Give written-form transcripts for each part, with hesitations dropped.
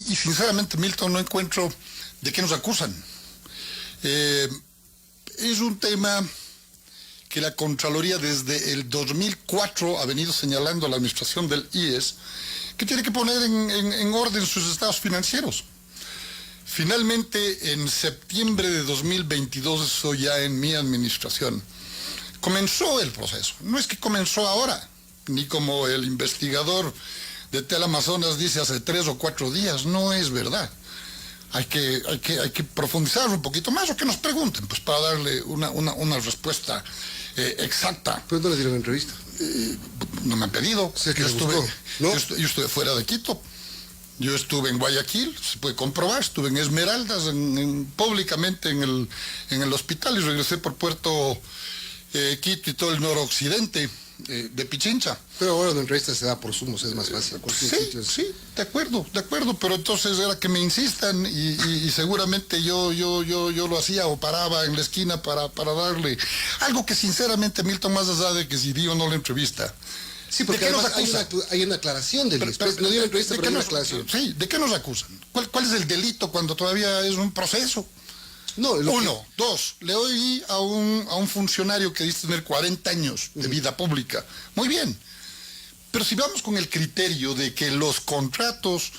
y sinceramente, Milton, no encuentro de qué nos acusan. Es un tema que la Contraloría desde el 2004 ha venido señalando a la administración del IES, que tiene que poner en orden sus estados financieros. Finalmente, en septiembre de 2022, eso ya en mi administración, comenzó el proceso. No es que comenzó ahora, ni como el investigador de Teleamazonas dice hace 3 o 4 días, no es verdad. Hay que profundizar un poquito más, o que nos pregunten, pues para darle una respuesta exacta. ¿Pero no le dieron entrevista? No me han pedido. O sea, que yo estuve fuera de Quito. Yo estuve en Guayaquil, se puede comprobar, estuve en Esmeraldas, públicamente en el hospital, y regresé por Puerto Quito y todo el noroccidente de Pichincha. Pero ahora la entrevista se da por Zoom, es más fácil. Sí, de acuerdo, pero entonces era que me insistan y seguramente yo lo hacía o paraba en la esquina para darle algo que sinceramente, Milton, más allá de que si dio o no la entrevista. Sí, porque hay una aclaración del IES. No dio la entrevista, pero hay una aclaración. Sí, ¿de qué nos acusan? ¿Cuál es el delito cuando todavía es un proceso? No, Dos, le oí a un funcionario que dice tener 40 años de vida pública. Muy bien. Pero si vamos con el criterio de que los contratos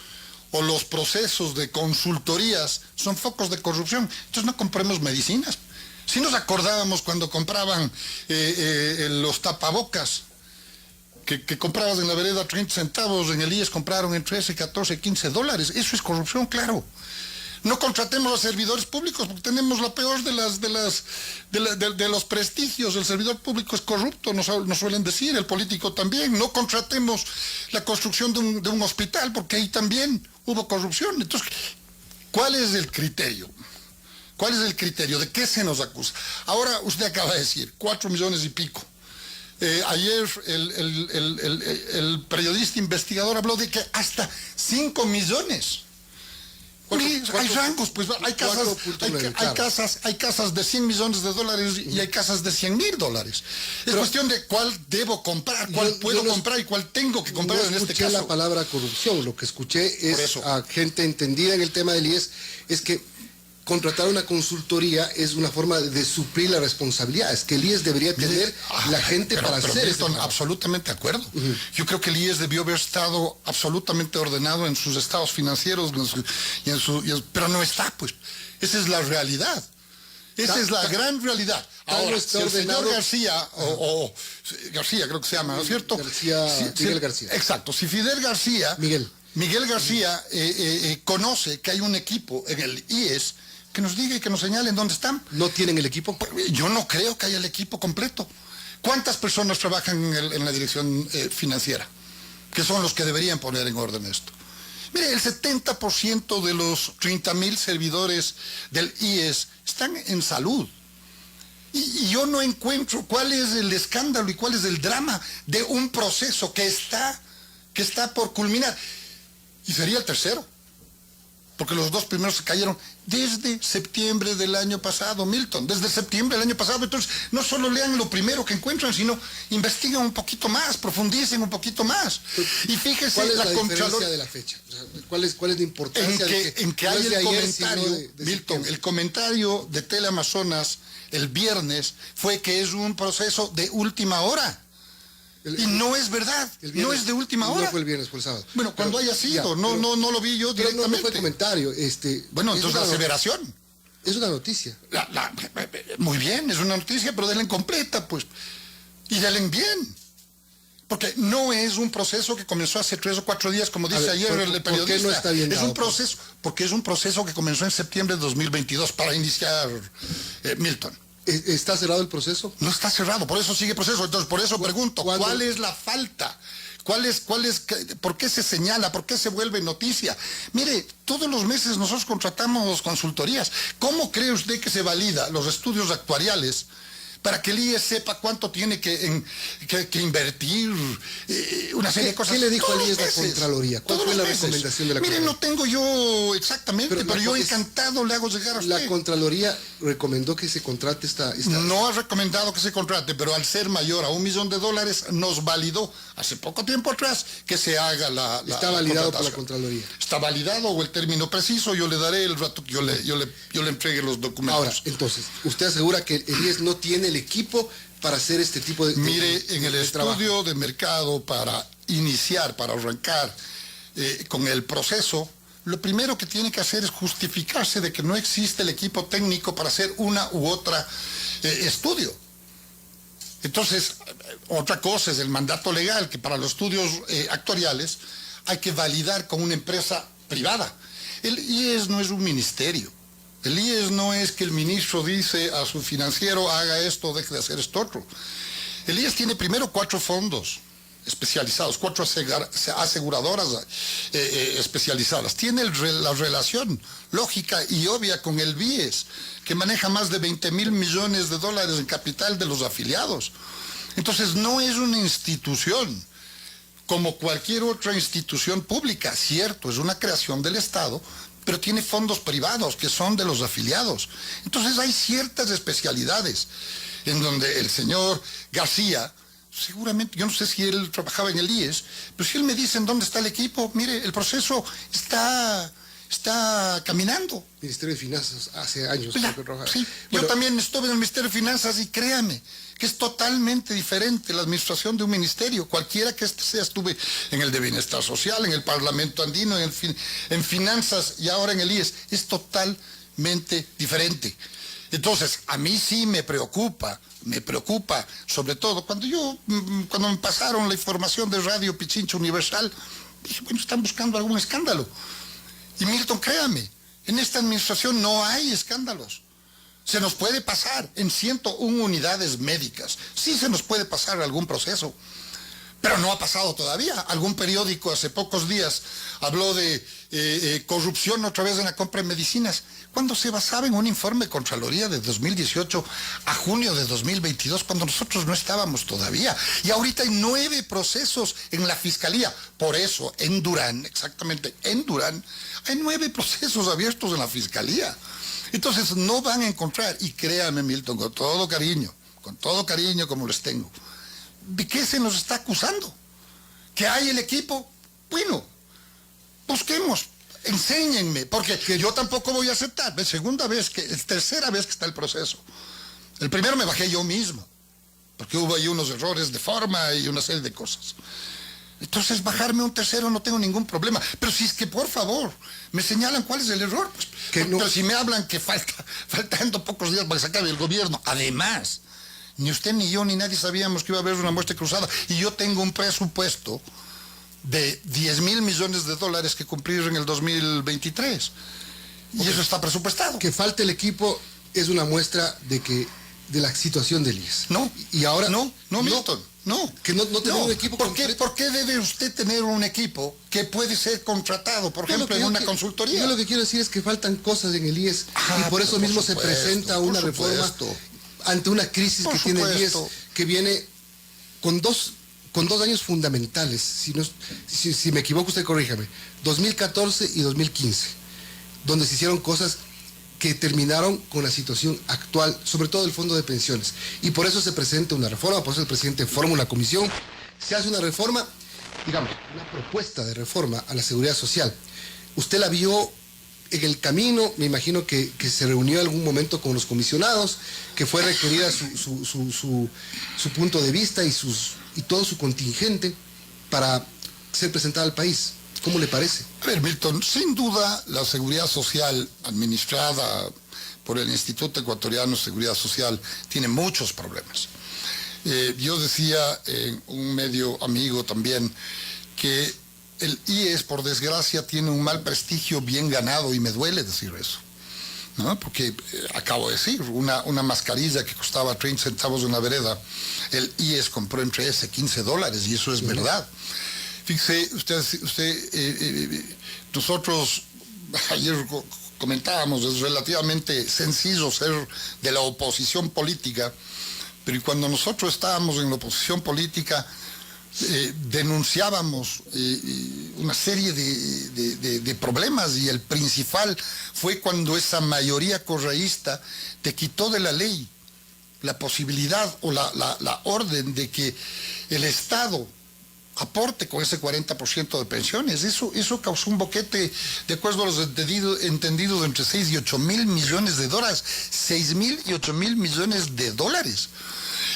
o los procesos de consultorías son focos de corrupción, entonces no compremos medicinas. Si nos acordábamos cuando compraban los tapabocas, que comprabas en la vereda 30 centavos, en el IES compraron en 13, 14, 15 dólares. Eso es corrupción, claro. No contratemos a servidores públicos porque tenemos la peor de los prestigios. El servidor público es corrupto, nos suelen decir, el político también. No contratemos la construcción de un hospital porque ahí también hubo corrupción. Entonces, ¿cuál es el criterio? ¿Cuál es el criterio? ¿De qué se nos acusa? Ahora usted acaba de decir, 4 millones y pico. Ayer el periodista investigador habló de que hasta 5 millones. Hay rangos, pues hay casas de 100 millones de dólares y hay casas de 100,000 dólares. Es cuestión de cuál debo comprar, cuál puedo comprar y cuál tengo que comprar en este caso. No escuché la palabra corrupción, lo que escuché es a gente entendida en el tema del IES, es que contratar una consultoría es una forma de suplir la responsabilidad. Es que el IES debería tener la gente para hacer esto. Absolutamente de acuerdo. Yo creo que el IES debió haber estado absolutamente ordenado en sus estados financieros, pero no está, pues. Esa es la realidad. Esa es la gran realidad. Ahora, si el señor García, García creo que se llama, ¿no es cierto? Miguel García. Exacto. Si Fidel García... Miguel García conoce que hay un equipo en el IES que nos diga y que nos señalen dónde están. ¿No tienen el equipo? Yo no creo que haya el equipo completo. ¿Cuántas personas trabajan en la dirección financiera? Que son los que deberían poner en orden esto. Mire, el 70% de los 30,000 servidores del IES están en salud. Y yo no encuentro cuál es el escándalo y cuál es el drama de un proceso que está por culminar. Y sería el tercero, porque los 2 primeros se cayeron desde septiembre del año pasado, Milton, desde septiembre del año pasado. Entonces, no solo lean lo primero que encuentran, sino investiguen un poquito más, profundicen un poquito más. Y fíjense, ¿cuál es la diferencia de la fecha? O sea, ¿cuál es la importancia en que hay el comentario, Milton, el comentario de Teleamazonas el viernes fue que es un proceso de última hora. Y no es verdad, no es de última hora. No fue el viernes, fue el sábado. Bueno, cuando haya sido, no lo vi yo directamente. No fue comentario. Bueno, entonces la aseveración. Es una noticia. Muy bien, es una noticia, pero denle completa, pues. Y denle bien. Porque no es un proceso que comenzó hace 3 o 4 días, como dice ayer el periodista. ¿Por qué no está bien dado? Porque es un proceso que comenzó en septiembre de 2022 para iniciar Milton. ¿Está cerrado el proceso? No está cerrado, por eso sigue proceso. Entonces, por eso pregunto, ¿cuál es la falta? ¿Por qué se señala? ¿Por qué se vuelve noticia? Mire, todos los meses nosotros contratamos consultorías. ¿Cómo cree usted que se valida los estudios actuariales para que el IES sepa cuánto tiene que invertir, una serie de cosas. ¿Qué le dijo al IES la Contraloría? ¿Cuál fue la recomendación de la Contraloría? Miren, no tengo yo exactamente, pero yo encantado le hago llegar a usted. La Contraloría recomendó que se contrate esta... No ha recomendado que se contrate, pero al ser mayor a $1 millón, nos validó hace poco tiempo atrás que se haga la Está validado por la Contraloría. Está validado, o el término preciso, yo le daré el rato que yo le entregue los documentos. Ahora, entonces, usted asegura que el IES no tiene el equipo para hacer este tipo de Mire, en el estudio trabajo de mercado para iniciar, para arrancar con el proceso, lo primero que tiene que hacer es justificarse de que no existe el equipo técnico para hacer una u otra estudio. Entonces, otra cosa es el mandato legal, que para los estudios actuariales hay que validar con una empresa privada. El IES no es un ministerio. El IES no es que el ministro dice a su financiero haga esto, deje de hacer esto otro. El IES tiene primero 4 fondos especializados, 4 aseguradoras especializadas. Tiene la relación lógica y obvia con el BIES, que maneja más de $20.000 millones en capital de los afiliados. Entonces no es una institución como cualquier otra institución pública, cierto, es una creación del Estado, pero tiene fondos privados que son de los afiliados. Entonces hay ciertas especialidades en donde el señor García, seguramente, yo no sé si él trabajaba en el IES, pero si él me dice en dónde está el equipo, mire, el proceso está caminando. Ministerio de Finanzas hace años. Sí, bueno, yo también estuve en el Ministerio de Finanzas y créame que es totalmente diferente la administración de un ministerio, cualquiera que este sea. Estuve en el de Bienestar Social, en el Parlamento Andino, en Finanzas y ahora en el IES. Es totalmente diferente. Entonces, a mí sí me preocupa, sobre todo, cuando me pasaron la información de Radio Pichincha Universal, dije, bueno, están buscando algún escándalo. Y Milton, créame, en esta administración no hay escándalos. Se nos puede pasar en 101 unidades médicas. Sí se nos puede pasar algún proceso, pero no ha pasado todavía. Algún periódico hace pocos días habló de corrupción otra vez en la compra de medicinas. Cuando se basaba en un informe de Contraloría de 2018 a junio de 2022, cuando nosotros no estábamos todavía. Y ahorita hay 9 procesos en la Fiscalía. Por eso, en Durán, exactamente, en Durán, hay 9 procesos abiertos en la Fiscalía. Entonces no van a encontrar, y créame, Milton, con todo cariño como les tengo, ¿de qué se nos está acusando? ¿Que hay el equipo? Bueno, busquemos, enséñenme, porque yo tampoco voy a aceptar. Es tercera vez que está el proceso. El primero me bajé yo mismo, porque hubo ahí unos errores de forma y una serie de cosas. Entonces, bajarme un tercero no tengo ningún problema. Pero si es que, por favor, me señalan cuál es el error. Pues, pero si me hablan que faltando pocos días para que se acabe el gobierno. Además, ni usted, ni yo, ni nadie sabíamos que iba a haber una muerte cruzada. Y yo tengo un presupuesto de $10.000 millones que cumplir en el 2023. Y eso está presupuestado. Que falte el equipo es una muestra de la situación del IES. No. Y ahora... No, Milton. No, que no tener un equipo. ¿Por qué debe usted tener un equipo que puede ser contratado, por ejemplo, en una consultoría? Yo lo que quiero decir es que faltan cosas en el IES y por eso mismo se presenta una reforma ante una crisis que tiene el IES, que viene con dos años fundamentales. Si me equivoco, usted corríjame. 2014 y 2015, donde se hicieron cosas que terminaron con la situación actual, sobre todo el fondo de pensiones. Y por eso se presenta una reforma, por eso el presidente forma una comisión, se hace una reforma, digamos, una propuesta de reforma a la seguridad social. Usted la vio en el camino, me imagino que se reunió en algún momento con los comisionados, que fue requerida su punto de vista y todo su contingente para ser presentada al país. ¿Cómo le parece? A ver, Milton, sin duda la seguridad social administrada por el Instituto Ecuatoriano de Seguridad Social tiene muchos problemas. Yo decía en un medio amigo también que el IES, por desgracia, tiene un mal prestigio bien ganado y me duele decir eso, ¿no? Porque acabo de decir, una mascarilla que costaba 30 centavos de una vereda, el IES compró entre ese $15 y eso es verdad. Fíjese, nosotros ayer comentábamos, es relativamente sencillo ser de la oposición política, pero cuando nosotros estábamos en la oposición política, denunciábamos una serie de problemas, y el principal fue cuando esa mayoría correísta te quitó de la ley la posibilidad o la orden de que el Estado aporte con ese 40% de pensiones. Eso causó un boquete, de acuerdo a los entendidos, entre 6 y 8 mil millones de dólares. 6 mil y 8 mil millones de dólares.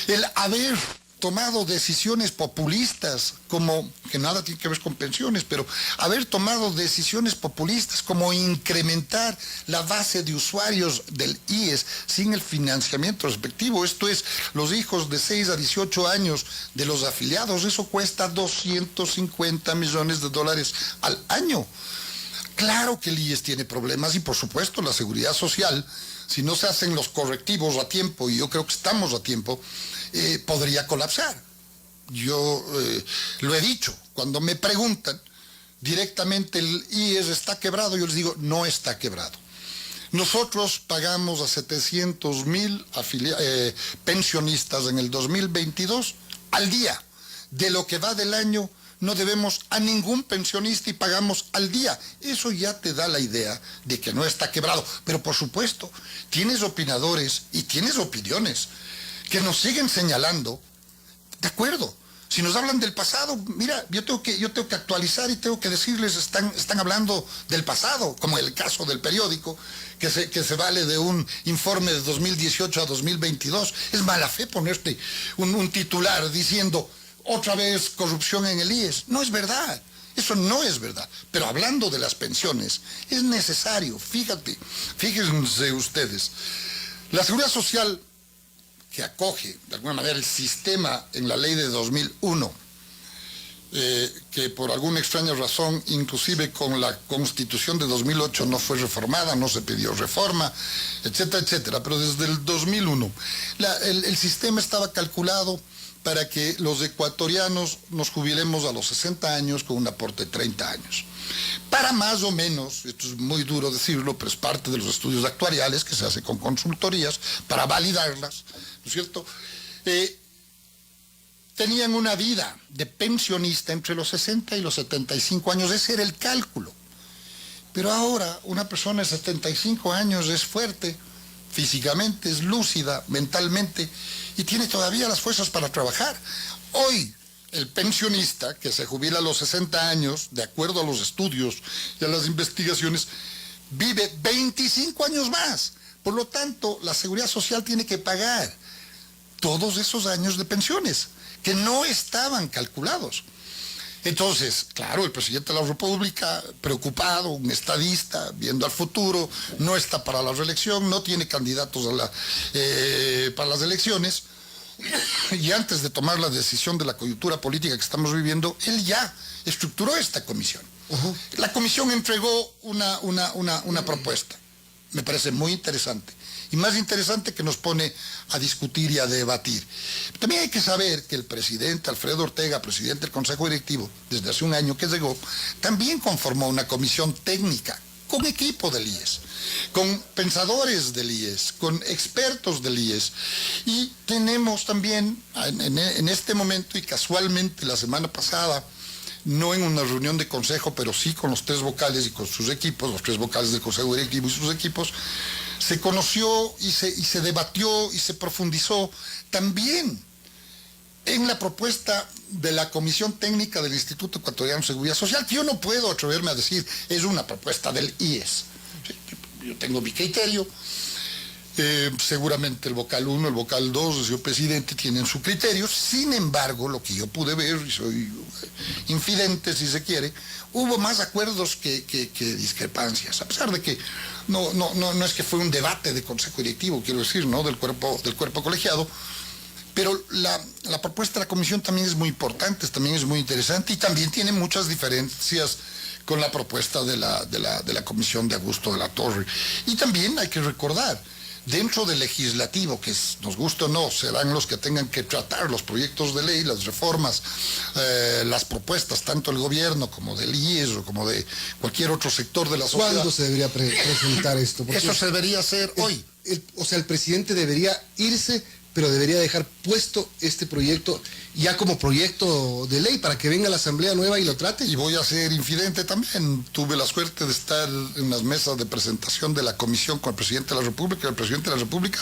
El haber tomado decisiones populistas, como, que nada tiene que ver con pensiones, pero haber tomado decisiones populistas como incrementar la base de usuarios del IES sin el financiamiento respectivo, esto es, los hijos de 6 a 18 años de los afiliados, eso cuesta 250 millones de dólares al año. Claro que el IES tiene problemas, y por supuesto la seguridad social, si no se hacen los correctivos a tiempo, y yo creo que estamos a tiempo, podría colapsar. Yo lo he dicho, cuando me preguntan directamente el IES está quebrado, yo les digo, no está quebrado. Nosotros pagamos a 700,000 pensionistas en el 2022 al día. De lo que va del año, no debemos a ningún pensionista y pagamos al día. Eso ya te da la idea de que no está quebrado. Pero por supuesto, tienes opinadores y tienes opiniones que nos siguen señalando. De acuerdo, si nos hablan del pasado, mira, yo tengo que actualizar y tengo que decirles, están hablando del pasado, como el caso del periódico, que se vale de un informe de 2018 a 2022. Es mala fe ponerte un titular diciendo, otra vez corrupción en el IES. No es verdad, eso no es verdad. Pero hablando de las pensiones, es necesario, fíjense ustedes, la Seguridad Social, que acoge de alguna manera el sistema en la ley de 2001, que por alguna extraña razón, inclusive con la Constitución de 2008 no fue reformada, no se pidió reforma, etcétera, etcétera, pero desde el 2001 el sistema estaba calculado para que los ecuatorianos nos jubilemos a los 60 años con un aporte de 30 años. Para más o menos, esto es muy duro decirlo, pero es parte de los estudios actuariales que se hace con consultorías para validarlas, ¿no es cierto? Tenían una vida de pensionista entre los 60 y los 75 años, ese era el cálculo. Pero ahora una persona de 75 años es fuerte físicamente, es lúcida mentalmente y tiene todavía las fuerzas para trabajar. Hoy el pensionista que se jubila a los 60 años, de acuerdo a los estudios y a las investigaciones, vive 25 años más. Por lo tanto, la Seguridad Social tiene que pagar todos esos años de pensiones que no estaban calculados. Entonces, claro, el presidente de la República, preocupado, un estadista, viendo al futuro, no está para la reelección, no tiene candidatos para las elecciones, y antes de tomar la decisión de la coyuntura política que estamos viviendo, él ya estructuró esta comisión. La comisión entregó una propuesta, me parece muy interesante, y más interesante que nos pone a discutir y a debatir. También hay que saber que el presidente Alfredo Ortega, presidente del Consejo Directivo, desde hace un año que llegó, también conformó una comisión técnica con equipo del IES, con pensadores del IES, con expertos del IES. Y tenemos también en este momento, y casualmente la semana pasada, no en una reunión de consejo, pero sí con los 3 vocales y con sus equipos, los 3 vocales del Consejo Directivo y sus equipos, se conoció y se debatió y se profundizó también en la propuesta de la Comisión Técnica del Instituto Ecuatoriano de Seguridad Social, que yo no puedo atreverme a decir es una propuesta del IES. Yo tengo mi criterio, seguramente el vocal 1, el vocal 2, el señor presidente tienen su criterio. Sin embargo, lo que yo pude ver, y soy infidente si se quiere, hubo más acuerdos que discrepancias, a pesar de que no es que fue un debate de consejo directivo, quiero decir, ¿no? del cuerpo colegiado, pero la propuesta de la comisión también es muy importante, también es muy interesante y también tiene muchas diferencias con la propuesta de la comisión de Augusto de la Torre. Y también hay que recordar, dentro del legislativo, que nos guste o no, serán los que tengan que tratar los proyectos de ley, las reformas, las propuestas, tanto del gobierno como del IES o como de cualquier otro sector de la sociedad. ¿Cuándo se debería presentar esto? Porque eso se debería hacer hoy. O sea, el presidente debería irse pero debería dejar puesto este proyecto ya como proyecto de ley para que venga la Asamblea Nueva y lo trate. Y voy a ser infidente también. Tuve la suerte de estar en las mesas de presentación de la comisión con el presidente de la República. El presidente de la República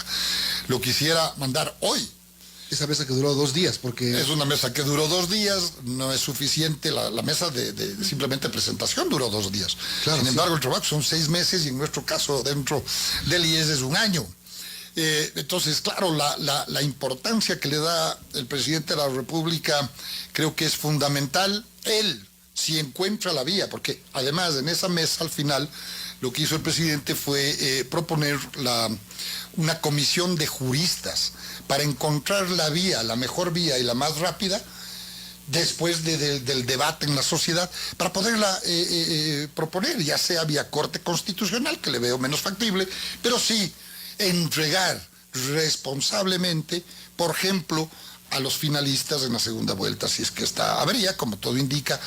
lo quisiera mandar hoy. Esa mesa que duró 2 días, porque... Es una mesa que duró 2 días, no es suficiente, la mesa de simplemente presentación duró 2 días. Claro, Sin sí. embargo, el trabajo son 6 meses y en nuestro caso dentro del IES es 1 año. Entonces, claro, la importancia que le da el presidente de la República creo que es fundamental. Él, si encuentra la vía, porque además en esa mesa al final lo que hizo el presidente fue proponer una comisión de juristas para encontrar la vía, la mejor vía y la más rápida después del debate en la sociedad, para poderla proponer, ya sea vía Corte Constitucional, que le veo menos factible, pero sí entregar responsablemente, por ejemplo, a los finalistas en la segunda vuelta, si es que esta habría, como todo indica,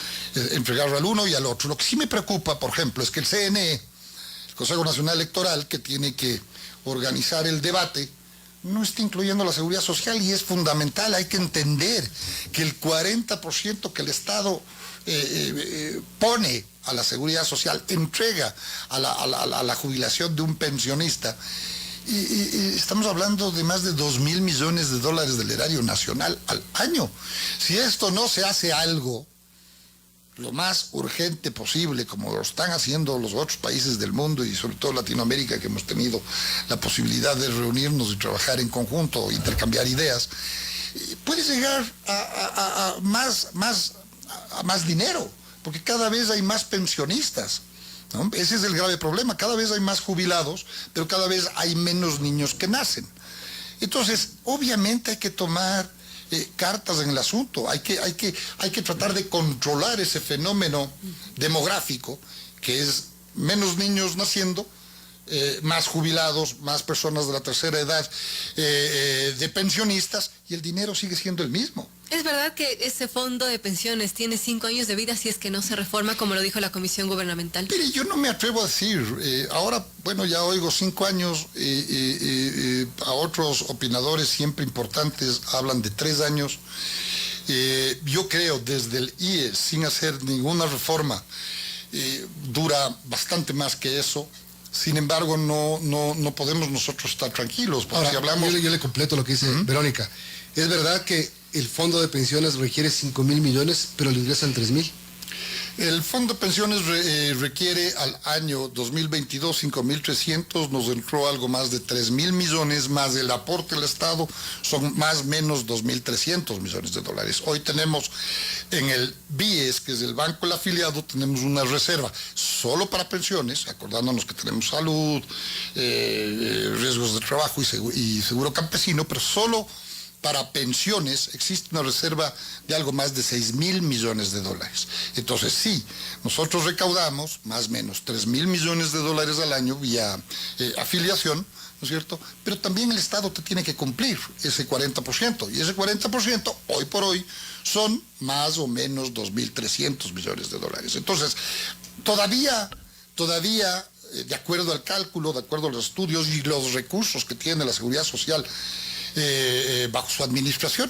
entregarlo al uno y al otro. Lo que sí me preocupa, por ejemplo, es que el CNE, el Consejo Nacional Electoral, que tiene que organizar el debate, no está incluyendo la seguridad social, y es fundamental. Hay que entender que el 40% que el Estado pone a la seguridad social, entrega a la jubilación de un pensionista, y estamos hablando de más de 2.000 millones de dólares del erario nacional al año. Si esto no se hace algo lo más urgente posible, como lo están haciendo los otros países del mundo y sobre todo Latinoamérica, que hemos tenido la posibilidad de reunirnos y trabajar en conjunto, intercambiar ideas, puede llegar a más dinero, porque cada vez hay más pensionistas, ¿no? Ese es el grave problema. Cada vez hay más jubilados, pero cada vez hay menos niños que nacen. Entonces, obviamente hay que tomar cartas en el asunto. Hay que tratar de controlar ese fenómeno demográfico, que es menos niños naciendo, más jubilados, más personas de la tercera edad, de pensionistas, y el dinero sigue siendo el mismo. ¿Es verdad que ese fondo de pensiones tiene 5 años de vida si es que no se reforma, como lo dijo la Comisión Gubernamental? Mire, yo no me atrevo a decir. Ahora, bueno, ya oigo 5 años, a otros opinadores siempre importantes hablan de 3 años. Yo creo, desde el IES, sin hacer ninguna reforma, dura bastante más que eso. Sin embargo, no podemos nosotros estar tranquilos. Porque ahora, si hablamos... yo le completo lo que dice Verónica. Es verdad que el fondo de pensiones requiere 5.000 millones, pero le ingresan 3.000. El fondo de pensiones requiere al año 2022 5.300, nos entró algo más de 3.000 millones, más el aporte del Estado son más o menos 2.300 millones de dólares. Hoy tenemos en el BIES, que es el banco del afiliado, tenemos una reserva solo para pensiones, acordándonos que tenemos salud, riesgos de trabajo y seguro campesino, pero solo para pensiones existe una reserva de algo más de 6.000 millones de dólares. Entonces, sí, nosotros recaudamos más o menos 3.000 millones de dólares al año vía afiliación, ¿no es cierto? Pero también el Estado te tiene que cumplir ese 40%, y ese 40% hoy por hoy son más o menos 2.300 millones de dólares. Entonces, todavía, de acuerdo al cálculo, de acuerdo a los estudios y los recursos que tiene la Seguridad Social, bajo su administración,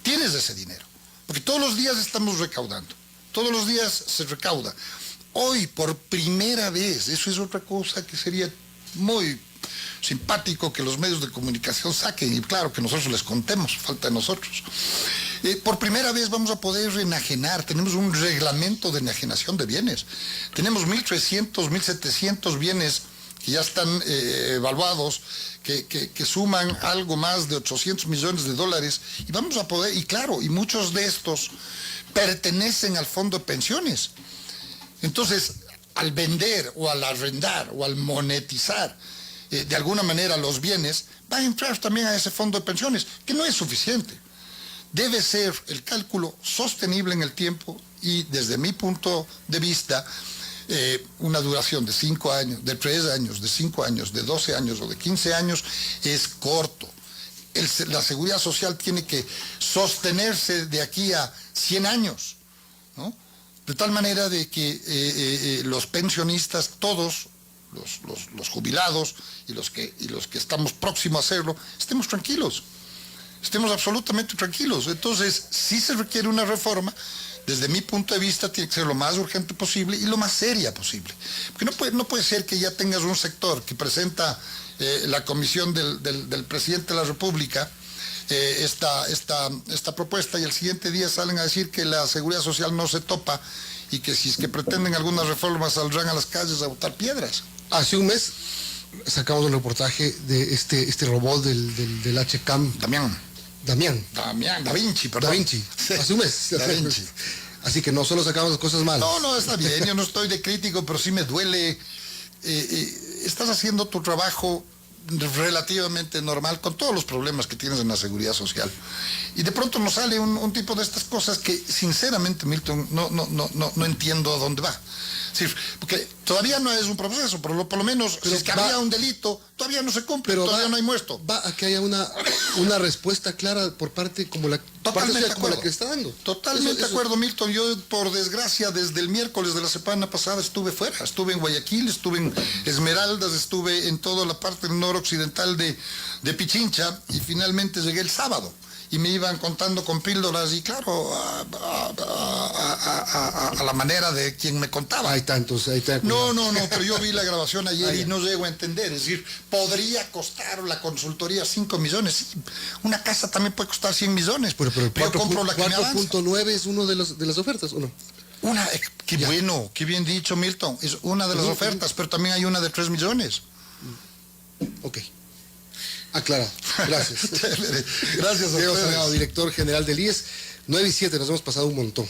tienes ese dinero, porque todos los días estamos recaudando, todos los días se recauda. Hoy, por primera vez, eso es otra cosa que sería muy simpático que los medios de comunicación saquen, y claro, que nosotros les contemos, falta de nosotros. Por primera vez vamos a poder enajenar, tenemos un reglamento de enajenación de bienes, tenemos 1.300, 1.700 bienes que ya están evaluados, que suman algo más de 800 millones de dólares, y vamos a poder, y claro, y muchos de estos pertenecen al fondo de pensiones. Entonces, al vender o al arrendar o al monetizar de alguna manera los bienes, va a entrar también a ese fondo de pensiones, que no es suficiente. Debe ser el cálculo sostenible en el tiempo, y desde mi punto de vista, una duración de 5 años, de 3 años, de 5 años, de 12 años o de 15 años es corto. La seguridad social tiene que sostenerse de aquí a 100 años, ¿no? De tal manera de que los pensionistas, todos los jubilados y los que estamos próximos a hacerlo, estemos tranquilos. estemos absolutamente tranquilos. Entonces, sí se requiere una reforma. Desde mi punto de vista, tiene que ser lo más urgente posible y lo más seria posible. Porque no puede ser que ya tengas un sector que presenta la comisión del presidente de la República esta propuesta y el siguiente día salen a decir que la seguridad social no se topa y que si es que pretenden algunas reformas saldrán a las calles a botar piedras. Hace un mes sacamos un reportaje de este robot del HCAM. Da Vinci, perdón. Da Vinci, sí. Hace un mes. Da Vinci. Así que no solo sacamos las cosas malas. No, está bien, yo no estoy de crítico, pero sí me duele. Estás haciendo tu trabajo relativamente normal con todos los problemas que tienes en la seguridad social. Y de pronto nos sale un tipo de estas cosas que, sinceramente, Milton, no entiendo a dónde va. Sí, porque todavía no es un proceso, por lo menos, pero si es que había un delito, todavía no se cumple, pero todavía no hay muerto. Va a que haya una respuesta clara por parte como la que está dando. Totalmente de acuerdo, Milton. Yo, por desgracia, desde el miércoles de la semana pasada estuve fuera. Estuve en Guayaquil, estuve en Esmeraldas, estuve en toda la parte noroccidental de Pichincha y finalmente llegué el sábado. Y me iban contando con píldoras y claro, a la manera de quien me contaba. Hay tantos. No, pero yo vi la grabación ayer y no llego a entender. Es decir, podría costar la consultoría 5 millones. Sí, una casa también puede costar 100 millones. Pero el yo compro la que me avanza. 4.9 es uno de las ofertas, ¿o no? Qué bueno, qué bien dicho, Milton. Es una de las ofertas, pero también hay una de 3 millones. Ok. Aclarado. Gracias. Gracias a Diego ustedes. Salgado, director general del IES. 9:07, nos hemos pasado un montón.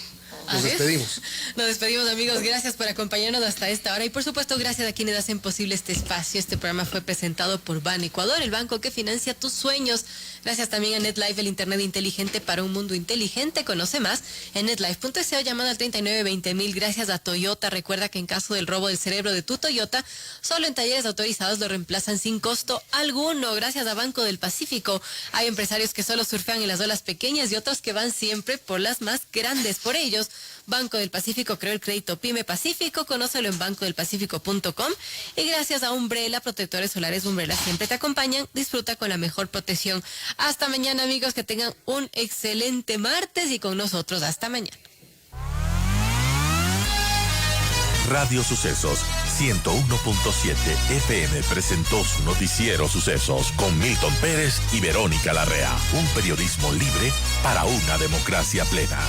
Nos despedimos. Nos despedimos, amigos. Gracias por acompañarnos hasta esta hora. Y por supuesto, gracias a quienes hacen posible este espacio. Este programa fue presentado por Ban Ecuador, el banco que financia tus sueños. Gracias también a NetLife, el internet inteligente para un mundo inteligente. Conoce más en netlife.co llamando al 3920.000. Gracias a Toyota. Recuerda que en caso del robo del cerebro de tu Toyota, solo en talleres autorizados lo reemplazan sin costo alguno. Gracias a Banco del Pacífico. Hay empresarios que solo surfean en las olas pequeñas y otros que van siempre por las más grandes. Por ellos, Banco del Pacífico creó el crédito PYME Pacífico. Conócelo en bancodelpacifico.com. Y gracias a Umbrella, protectores solares Umbrella siempre te acompañan. Disfruta con la mejor protección. Hasta mañana, amigos, que tengan un excelente martes y con nosotros hasta mañana. Radio Sucesos 101.7 FM presentó su noticiero Sucesos con Milton Pérez y Verónica Larrea. Un periodismo libre para una democracia plena.